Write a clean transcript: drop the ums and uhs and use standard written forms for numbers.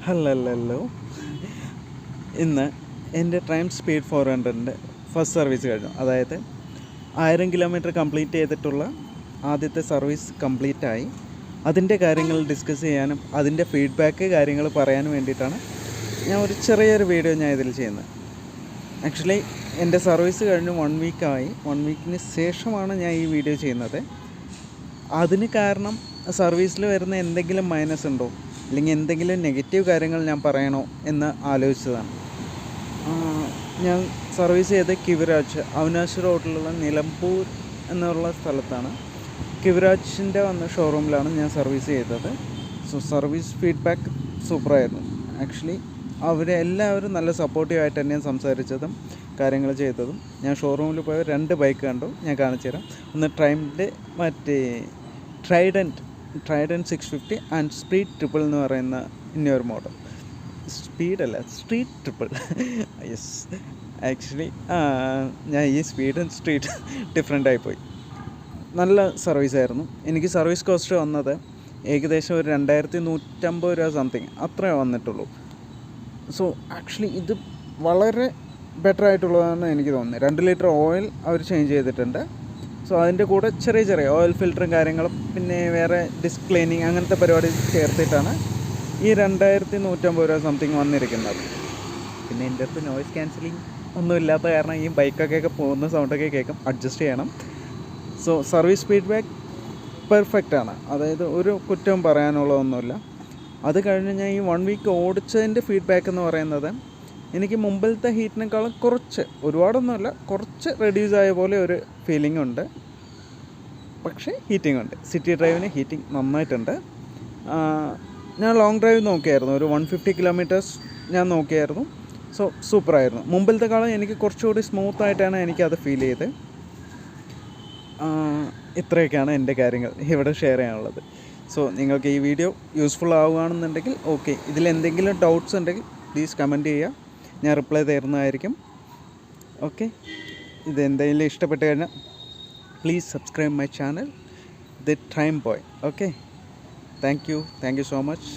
Hello. ഇന്ന് എൻ്റെ ട്രൈം speed 400ൻ്റെ first service കഴിഞ്ഞു. അതായത് 1000 കിലോമീറ്റർ കംപ്ലീറ്റ് ചെയ്തിട്ടുള്ള ആദ്യത്തെ സർവീസ് കംപ്ലീറ്റായി. അതിൻ്റെ കാര്യങ്ങൾ ഡിസ്കസ് ചെയ്യാനും അതിൻ്റെ ഫീഡ്ബാക്ക് കാര്യങ്ങൾ പറയാനും വേണ്ടിയിട്ടാണ് ഞാൻ ഒരു ചെറിയൊരു വീഡിയോ ഇതിൽ ചെയ്യുന്നത്. ആക്ച്വലി എൻ്റെ സർവീസ് കഴിഞ്ഞ് 1 വീക്കായി. 1 വീക്കിന് ശേഷമാണ് ഞാൻ ഈ വീഡിയോ ചെയ്യുന്നത്. അതിന് കാരണം സർവീസിൽ വരുന്ന എന്തെങ്കിലും മൈനസ് ഉണ്ടോ, അല്ലെങ്കിൽ എന്തെങ്കിലും നെഗറ്റീവ് കാര്യങ്ങൾ ഞാൻ പറയണോ എന്ന് ആലോചിച്ചതാണ്. ഞാൻ സർവീസ് ചെയ്ത് കിവിരാജ് അവിനാശ് റോഡിലുള്ള നിലമ്പൂർ എന്നുള്ള സ്ഥലത്താണ്. കിവിരാജിൻ്റെ ഷോറൂമിലാണ് ഞാൻ സർവീസ് ചെയ്തത്. സോ സർവീസ് ഫീഡ്ബാക്ക് സൂപ്പറായിരുന്നു. ആക്ച്വലി അവരെല്ലാവരും നല്ല സപ്പോർട്ടീവായിട്ട് തന്നെയാണ് സംസാരിച്ചതും കാര്യങ്ങൾ ചെയ്തതും. ഞാൻ ഷോറൂമിൽ പോയ 2 ബൈക്ക് കണ്ടു, ഞാൻ കാണിച്ചു തരാം. ഒന്ന് ട്രൈഡൻറ്റ് 650 ആൻഡ് സ്പീഡ് ട്രിപ്പിൾ എന്ന് പറയുന്ന ഇന്നൊരു മോഡൽ. സ്പീഡല്ല, സ്ട്രീറ്റ് ട്രിപ്പിൾ. യെസ്, ആക്ച്വലി ഞാൻ ഈ സ്പീഡും സ്ട്രീറ്റ് ഡിഫറെൻ്റ് ആയിപ്പോയി. നല്ല സർവീസായിരുന്നു. എനിക്ക് സർവീസ് കോസ്റ്റ് വന്നത് ഏകദേശം ഒരു 2150 രൂപ സംതിങ് അത്രേ വന്നിട്ടുള്ളൂ. സോ ആക്ച്വലി ഇത് വളരെ ബെറ്റർ ആയിട്ടുള്ളതാണ് എനിക്ക് തോന്നുന്നത്. 2 ലിറ്റർ ഓയിൽ അവർ ചേഞ്ച് ചെയ്തിട്ടുണ്ട്. സോ അതിൻ്റെ കൂടെ ചെറിയ ഓയിൽ ഫിൽറ്ററും കാര്യങ്ങളും പിന്നെ വേറെ ഡിസ്ക് ക്ലീനിങ് അങ്ങനത്തെ പരിപാടി ചേർത്തിട്ടാണ് ഈ 2150 രൂപ സംതിങ് വന്നിരിക്കുന്നത്. പിന്നെ എൻ്റെ അടുത്ത് നോയിസ് ക്യാൻസലിങ് ഒന്നും ഇല്ലാത്ത കാരണം ഈ ബൈക്കൊക്കെ പോകുന്ന സൗണ്ടൊക്കെ കേൾക്കും, അഡ്ജസ്റ്റ് ചെയ്യണം. സോ സർവീസ് ഫീഡ്ബാക്ക് പെർഫെക്റ്റാണ്. അതായത് ഒരു കുറ്റവും പറയാനുള്ളതൊന്നുമില്ല. അത് കഴിഞ്ഞ് ഞാൻ ഈ 1 വീക്ക് ഓടിച്ചതിൻ്റെ ഫീഡ്ബാക്ക് എന്ന് പറയുന്നത്, എനിക്ക് മുമ്പിലത്തെ ഹീറ്റിനേക്കാളും ഒരുപാടൊന്നുമല്ല, കുറച്ച് റെഡ്യൂസ് ആയ പോലെ ഒരു ഫീലിംഗ് ഉണ്ട്. പക്ഷേ ഹീറ്റിംഗ് ഉണ്ട്. സിറ്റി ഡ്രൈവിന് ഹീറ്റിംഗ് നന്നായിട്ടുണ്ട്. ഞാൻ ലോങ് ഡ്രൈവ് നോക്കിയായിരുന്നു, ഒരു 150 കിലോമീറ്റേഴ്സ് ഞാൻ നോക്കിയായിരുന്നു. സോ സൂപ്പറായിരുന്നു. മുമ്പിലത്തെക്കാളും എനിക്ക് കുറച്ചുകൂടി സ്മൂത്തായിട്ടാണ് എനിക്കത് ഫീൽ ചെയ്തത്. ഇത്രയൊക്കെയാണ് എൻ്റെ കാര്യങ്ങൾ ഇവിടെ ഷെയർ ചെയ്യാനുള്ളത്. സോ നിങ്ങൾക്ക് ഈ വീഡിയോ യൂസ്ഫുൾ ആവുകയാണെന്നുണ്ടെങ്കിൽ ഓക്കെ. ഇതിലെന്തെങ്കിലും ഡൗട്ട്സ് ഉണ്ടെങ്കിൽ പ്ലീസ് കമൻറ്റ് ചെയ്യുക, ഞാൻ റിപ്ലൈ തരുന്നതായിരിക്കും. ഓക്കെ, ഇതെന്തെങ്കിലും ഇഷ്ടപ്പെട്ട് കഴിഞ്ഞാൽ please subscribe my channel the trim boy. Okay, thank you so much.